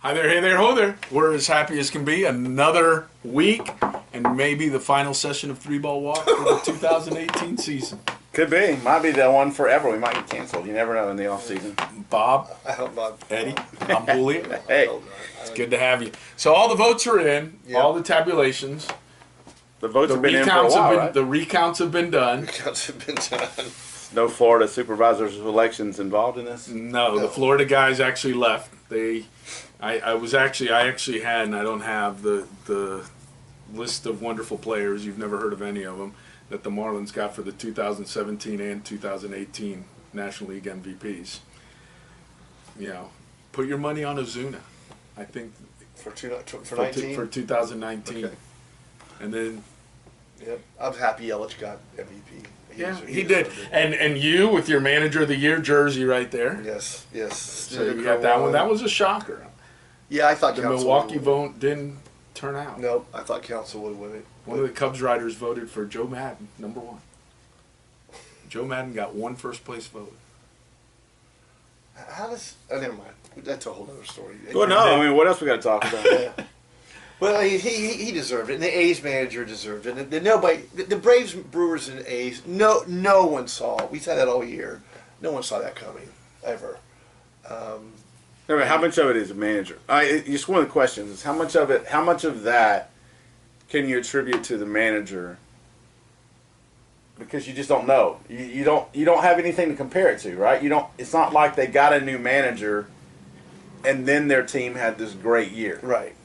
Hi there, hey there, ho there. We're as happy as can be. Another week and maybe the final session of Three Ball Walk for the 2018 season. Could be. Might be the one forever. We might get canceled. You never know in the off season. Bob, I hope not. Eddie, I'm Julio. Hey, It's good to have you. So all the votes are in, all the tabulations. the votes The have been in for a recounts while, have been right? the recounts have been done. Counts have been done. No Florida supervisors of elections involved in this. No, the Florida guys actually left. I actually had, and I don't have the list of wonderful players. You've never heard of any of them that the Marlins got for the 2017 and 2018 National League MVPs. You know, put your money on Ozuna. I think For 19? for 2019, Okay. and then Yep. I'm happy Yelich got MVP. he did. deserved it. And you with your Manager of the Year jersey right there. Yes, yes. So you got that one. That was a shocker. Yeah, I thought The Council Milwaukee would vote didn't turn out. Nope, I thought Council would win it. One of the Cubs writers voted for Joe Madden, #1. Joe Madden got one first place vote. How does? Oh, never mind. That's a whole other story. Well, no. I mean, what else we got to talk about? Yeah. Well, he deserved it, and the A's manager deserved it. And nobody, the Braves, Brewers, and A's, no one saw. We said that all year. No one saw that coming, ever. I mean, how much of it is a manager? Just one of the questions is how much of that can you attribute to the manager? Because you just don't know. You don't have anything to compare it to, right? You don't. It's not like they got a new manager, and then their team had this great year. Right,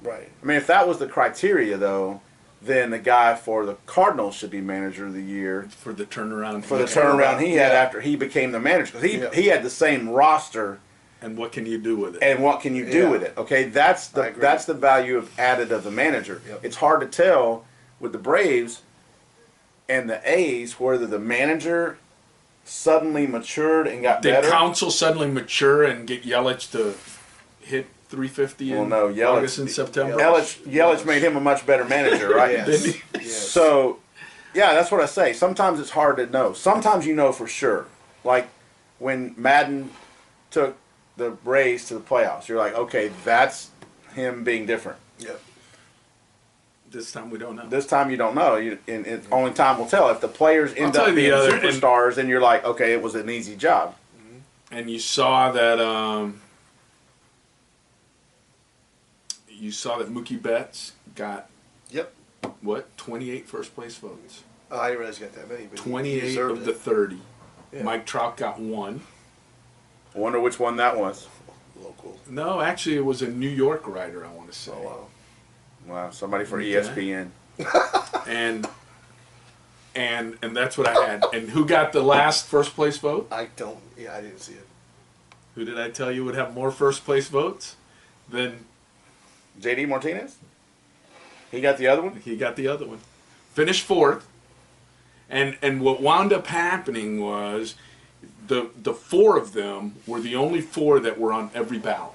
right. I mean, if that was the criteria, though, then the guy for the Cardinals should be manager of the year For the turnaround. for the turnaround he had Yeah. after he became the manager. Because he Yeah. had the same roster, And what can you do with it? and what can you do Yeah. with it? Okay, that's I agree. the value added of the manager. Yep. It's hard to tell with the Braves and the A's whether the manager suddenly matured and got Did better. Council suddenly mature and get Yelich to hit 350 Well, in no, Yelich- August and September? Yelich made him a much better manager, right? Yes. Didn't he? Yes. So, yeah, that's what I say. Sometimes it's hard to know. Sometimes you know for sure. Like when Madden took the Braves to the playoffs, you're like, okay, that's him being different. Yep. This time we don't know. This time you don't know. And only time will tell. If the players end tell up you the being other- and- superstars, then you're like, okay, it was an easy job. And you saw that Mookie Betts got Yep. what 28 first place votes. Oh, I didn't realize he got that many. But he 28 deserved of the it. 30. Yeah. Mike Trout got 1. I wonder which one that was. Local. No, actually, it was a New York writer. I want to say. Oh wow. Wow, somebody for Okay. ESPN. And that's what I had. And who got the last first place vote? I don't. Yeah, I didn't see it. Who did I tell you would have more first place votes than JD Martinez? He got the other one? he got the other one? Finished 4th. And what wound up happening was the 4 of them were the only 4 that were on every ballot.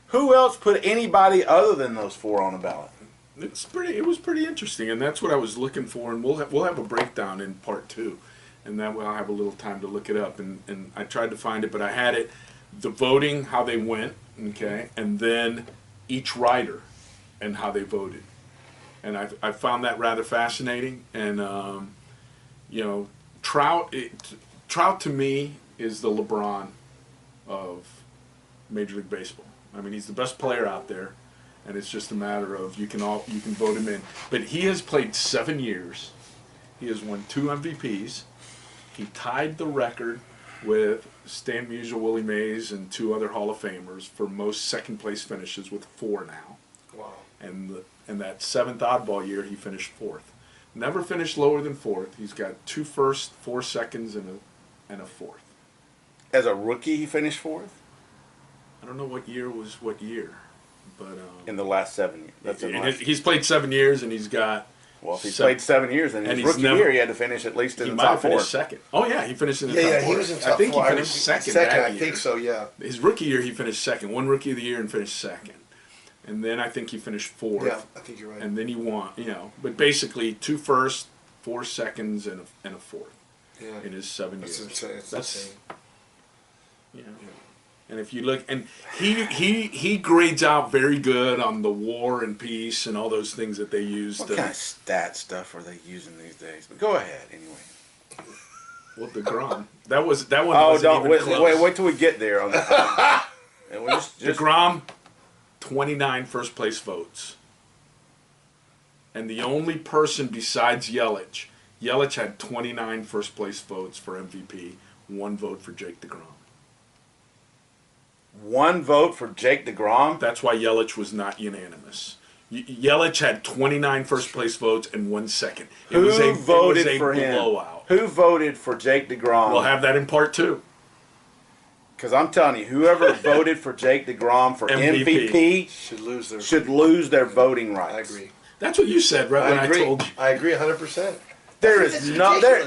Who else put anybody other than those 4 on the ballot? It was pretty interesting, and that's what I was looking for. And we'll have a breakdown in part 2, and that way I'll have a little time to look it up. And I tried to find it, but I had it, the voting, how they went, okay, and then each writer and how they voted. And I found that rather fascinating. And you know, Trout to me is the LeBron of Major League Baseball. I mean, he's the best player out there. And it's just a matter of you can vote him in. But he has played 7 years. He has won 2 MVPs. He tied the record with Stan Musial, Willie Mays, and 2 other Hall of Famers for most second place finishes with 4 now. Wow. And that 7th oddball year, he finished 4th. Never finished lower than 4th. He's got 2 firsts, 4 seconds, and a 4th. As a rookie, he finished 4th? I don't know what year was what year, but In the last 7 years. That's in last. he's played 7 years, and he's got. Well, if he seven- played 7 years, then and his he's rookie never- year, he had to finish at least in He the might top have 4. finished second. Oh yeah, he finished in the top Yeah, four. he was in top I think 4. he finished second. Second, that I year. think so. Yeah. His rookie year, he finished second. One rookie of the year and finished second, and then I think he finished 4th. Yeah, I think you're right. And then he won. You know, but basically 2 firsts, 4 seconds, and a 4th Yeah. in his 7 That's years. insane. It's That's insane. you know, And if you look, and he grades out very good on the war and peace and all those things that they use. What kind of stat stuff are they using these days? But go ahead anyway. Well, DeGrom. That one. Oh, wasn't don't even wait, close. wait till we get there on that. And we'll just DeGrom, 29 first place votes. And the only person besides Yelich had 29 first place votes for MVP, 1 vote for Jake DeGrom. 1 vote for Jake DeGrom. That's why Yelich was not unanimous. Yelich had 29 first place votes and 1 second. Who voted for him? Blowout. Who voted for Jake DeGrom? We'll have that in part 2. Because I'm telling you, whoever voted for Jake DeGrom for MVP, should lose their voting rights. I agree. That's what you said, right? When I told you. I agree 100%. There is no there.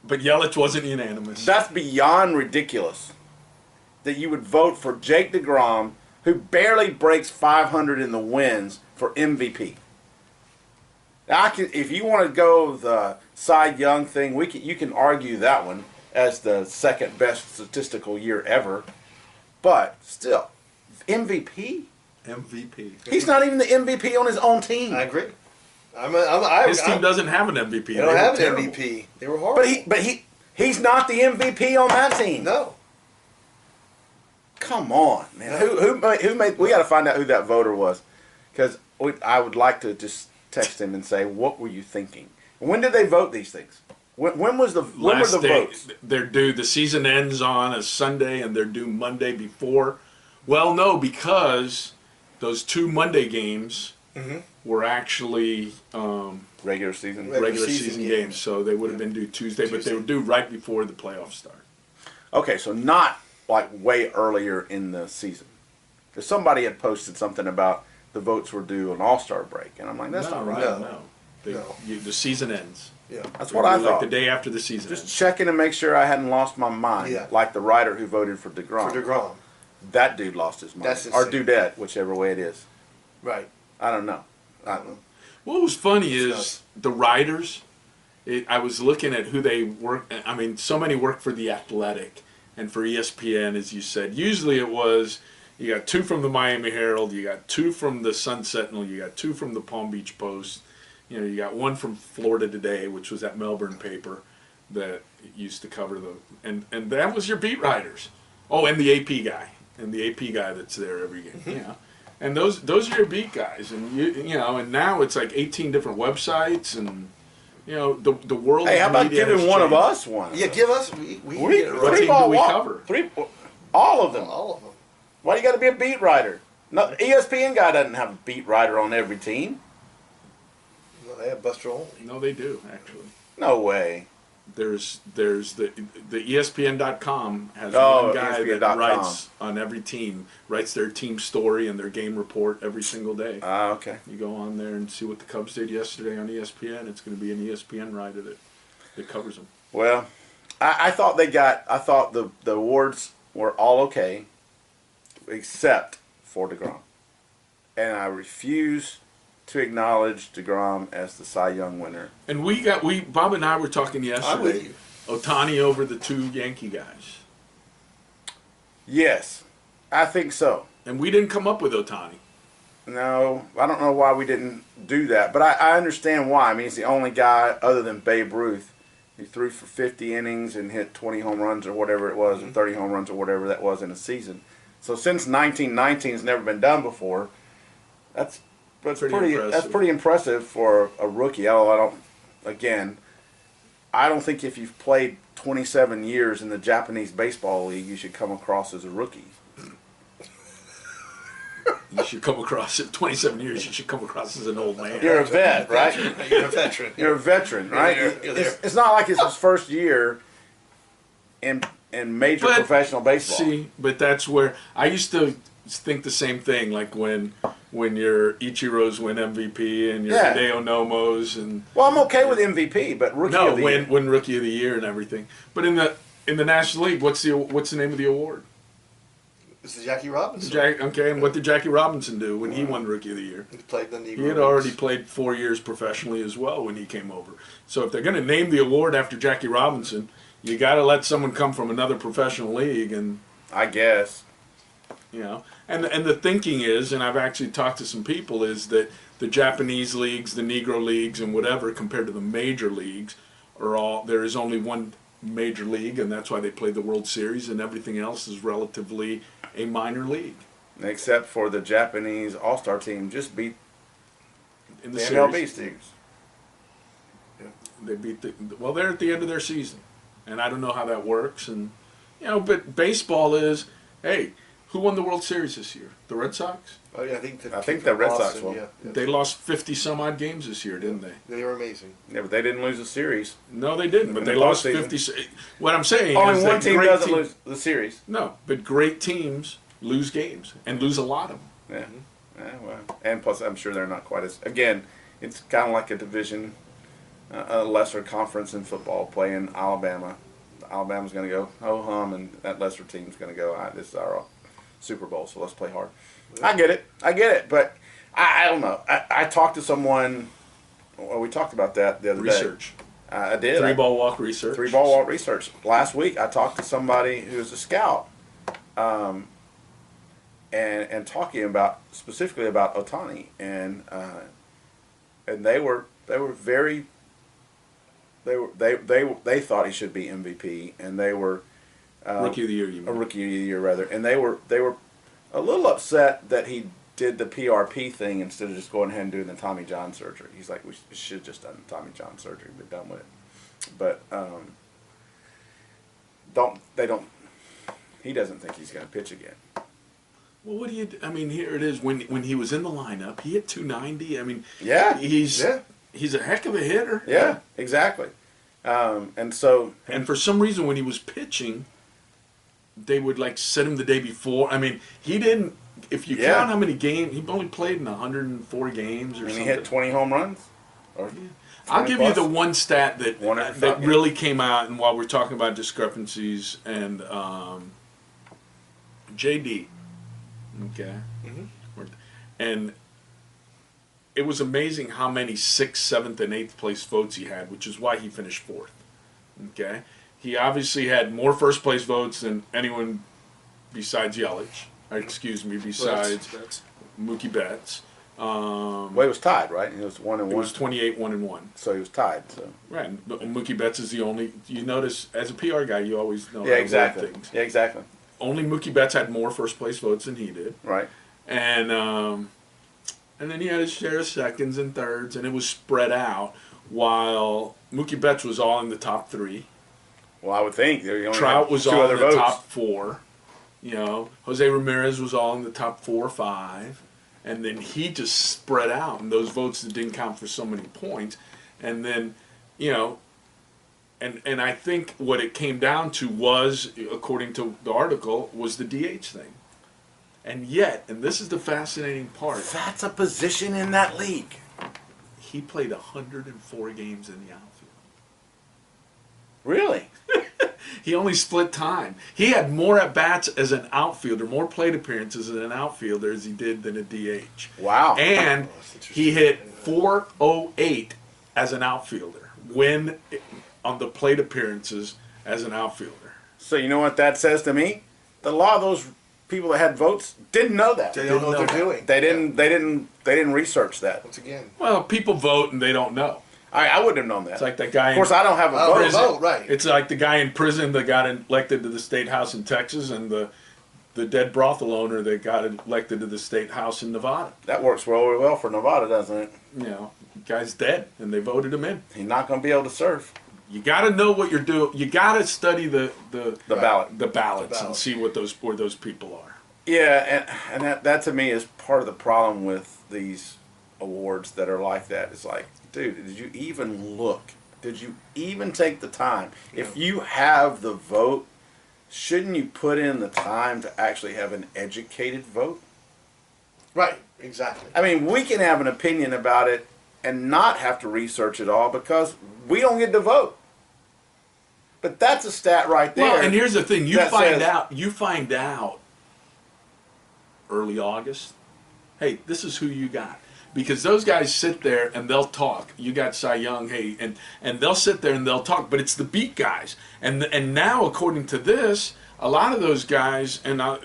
But Yelich wasn't unanimous. That's beyond ridiculous. That you would vote for Jake DeGrom, who barely breaks 500 in the wins, for MVP. Now, if you want to go the Cy Young thing, you can argue that one as the second best statistical year ever. But still, MVP? MVP. He's not even the MVP on his own team. I agree. His team doesn't have an MVP. They don't have an MVP. They were horrible. But he's not the MVP on that team. No. Come on, man. Who made? We got to find out who that voter was, because I would like to just text him and say, what were you thinking? When did they vote these things? When were the votes? They're due. The season ends on a Sunday, and they're due Monday before. Well, no, because those 2 Monday games were actually Regular season games, so they would have been due Tuesday, but they were due right before the playoffs start. Okay, so not like way earlier in the season. Because somebody had posted something about the votes were due an All-Star break, and I'm like, that's not right. No. The season ends. Yeah, that's what I thought. Like the day after the season ends. Just checking to make sure I hadn't lost my mind. Yeah. Like the writer who voted for DeGrom. For DeGrom. That dude lost his mind. That's or insane. Dudette, whichever way it is. Right. I don't know. What was funny is the writers. I was looking at who they work. I mean, so many work for The Athletic and for ESPN, as you said. Usually it was you got 2 from the Miami Herald, you got 2 from the Sun Sentinel, you got 2 from the Palm Beach Post. You know, you got 1 from Florida Today, which was that Melbourne paper that used to cover and that was your beat writers. Oh, and the AP guy, that's there every game. Yeah. And those are your beat guys, and you know, and now it's like 18 different websites, and you know the world. Hey, how about media giving has one of changed. us one? Yeah, give us. We What team do we cover? All of them. All of them. Why do you got to be a beat writer? No, ESPN guy doesn't have a beat writer on every team. No, they have Buster Olney. No, they do actually. No way. There's the ESPN.com has Oh, one guy that ESPN.com. writes on every team, writes their team story and their game report every single day. Okay. You go on there and see what the Cubs did yesterday on ESPN. It's going to be an ESPN writer that covers them. Well, I thought the awards were all okay, except for DeGrom, and I refuse to acknowledge DeGrom as the Cy Young winner. And Bob and I were talking yesterday. I'm with you. Ohtani over the 2 Yankee guys. Yes, I think so. And we didn't come up with Ohtani. No, I don't know why we didn't do that, but I understand why. I mean, he's the only guy other than Babe Ruth. He threw for 50 innings and hit 20 home runs or whatever it was, or 30 home runs or whatever that was in a season. So since 1919 it's never been done before. That's pretty impressive for a rookie. I don't think if you've played 27 years in the Japanese baseball league, you should come across as a rookie. You should come across at 27 years. You should come across as an old man. You're a vet, right? You're a veteran. You're a veteran, right? It's not like it's his first year in major professional baseball. See, but that's where I used to think the same thing. Like when your Ichiro's win MVP and your Hideo Nomos and. Well, I'm okay with MVP, but rookie of the year. win rookie of the year and everything. But in the National League, what's the name of the award? This is Jackie Robinson. Okay, and what did Jackie Robinson do when he won Rookie of the Year? He played the Negro. He had already played 4 years professionally as well when he came over. So if they're going to name the award after Jackie Robinson, you got to let someone come from another professional league and I guess. You know, and the thinking is, and I've actually talked to some people, is that the Japanese leagues, the Negro leagues, and whatever, compared to the major leagues, there is only one major league, and that's why they play the World Series, and everything else is relatively a minor league Except for the Japanese All-Star team just beat in the the MLB series. teams. They beat well, they're at the end of their season, and I don't know how that works, and you know, but baseball is, hey, who won the World Series this year? The Red Sox. Oh yeah, I think the Red Sox Boston, won. Yeah, They lost 50 some odd games this year, didn't they? They were amazing. Yeah, but they didn't lose the series. No, they didn't, but In they the lost postseason. 50. What I'm saying Only is one that team great doesn't team- lose the series. No, but great teams lose games and lose a lot of them. Yeah. Yeah, well, and plus, I'm sure they're not quite as. Again, it's kind of like a division, a lesser conference in football playing Alabama. Alabama's going to go ho hum, and that lesser team's going to go. This is our Super Bowl, so let's play hard. I get it, but I don't know. I talked to someone. Well, we talked about that the other Research. day. I did. Three ball walk research. Three ball walk research. Last week, I talked to somebody who's a scout, and talking about specifically about Otani, and they were very. They thought he should be MVP, and they were Rookie of the year, you a mean. rookie of the year rather, and they were a little upset that he did the PRP thing instead of just going ahead and doing the Tommy John surgery. He's like, we should have just done the Tommy John surgery and been done with it. But he doesn't think he's going to pitch again. Well, what do you? I mean, here it is. When he was in the lineup, he hit 290. I mean, Yeah. he's a heck of a hitter. Yeah, exactly. And so, And for some reason, when he was pitching, they would like sit him the day before. I mean, he didn't. If you Yeah. count how many games, he only played in 104 games or and he something. hit 20 home runs. Or I'll 20 give you plus. the one stat that Wonderful. that really came out, and while we're talking about discrepancies and JD, okay, and it was amazing how many 6th, 7th, and 8th place votes he had, which is why he finished 4th. Okay, he obviously had more first place votes than anyone besides Yelich. Excuse me, besides Mookie Betts. Well, he was tied, right? He was 1-1. It was 28, 1-1. So he was tied. So Right, but Mookie Betts is the only. You notice as a PR guy, you always know. yeah, how to exactly. word things. Yeah, exactly. Only Mookie Betts had more first place votes than he did, Right. and then he had his share of seconds and thirds, and it was spread out. While Mookie Betts was all in the top 3, Well, I would think there only Trout had was 2 all other in the votes. top 4. You know, Jose Ramirez was all in the top 4 or 5, and then he just spread out, and those votes that didn't count for so many points, and then, you know, and I think what it came down to was, according to the article, was the DH thing, and yet, and this is the fascinating part, That's a position in that league. he played 104 games in the outfield. Really? He only split time. He had more at bats as an outfielder, more plate appearances as an outfielder as he did than a DH. Wow. And he hit 408 as an outfielder on the plate appearances as an outfielder. So you know what that says to me? That a lot of those people that had votes didn't know that. They don't know what know they're doing. They didn't research that. Once again. Well, people vote and they don't know. I wouldn't have known that. It's like that guy. Of course, I don't have a Oh, vote. prison. vote, right. It's like the guy in prison that got elected to the state house in Texas, and the dead brothel owner that got elected to the state house in Nevada. That works really well for Nevada, doesn't it? You know, the guy's dead, and they voted him in. He's not going to be able to serve You got to know what you're doing. You got to study the ballot. the ballots The and ballot. see where those people are. Yeah, and that to me is part of the problem with these awards that are like that. It's like, dude, did you even look? Did you even take the time? If you have the vote, shouldn't you put in the time to actually have an educated vote? Right. Exactly. I mean, we can have an opinion about it and not have to research it all because we don't get to vote. But that's a stat right there. Well, and here's the thing: you that find says- out early August. Hey, this is who you got. Because those guys sit there and they'll talk. You got Cy Young, hey, and they'll sit there and they'll talk. But it's the beat guys. And now, according to this, a lot of those guys, and I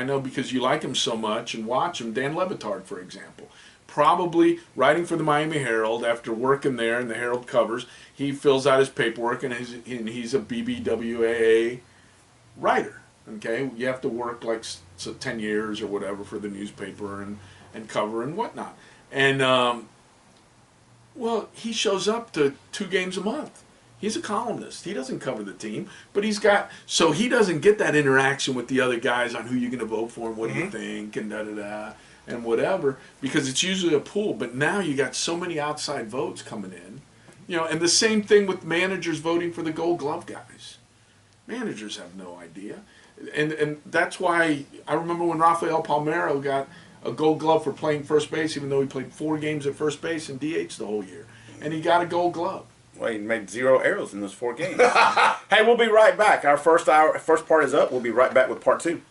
know because you like him so much and watch him. Dan Levitard, for example, probably writing for the Miami Herald after working there, and the Herald covers. He fills out his paperwork, and he's a BBWAA writer. Okay, you have to work like 10 years or whatever for the newspaper and cover and whatnot. And well, he shows up to 2 games a month. He's a columnist. He doesn't cover the team, but so he doesn't get that interaction with the other guys on who you're going to vote for and what do you think and da-da-da and whatever, because it's usually a pool. But now you got so many outside votes coming in, and the same thing with managers voting for the Gold Glove guys. Managers have no idea. And that's why I remember when Rafael Palmeiro got a Gold Glove for playing first base, even though he played 4 games at first base and DH the whole year. And he got a Gold Glove. Well, he made 0 errors in those 4 games. Hey, we'll be right back. Our first part is up. We'll be right back with part 2.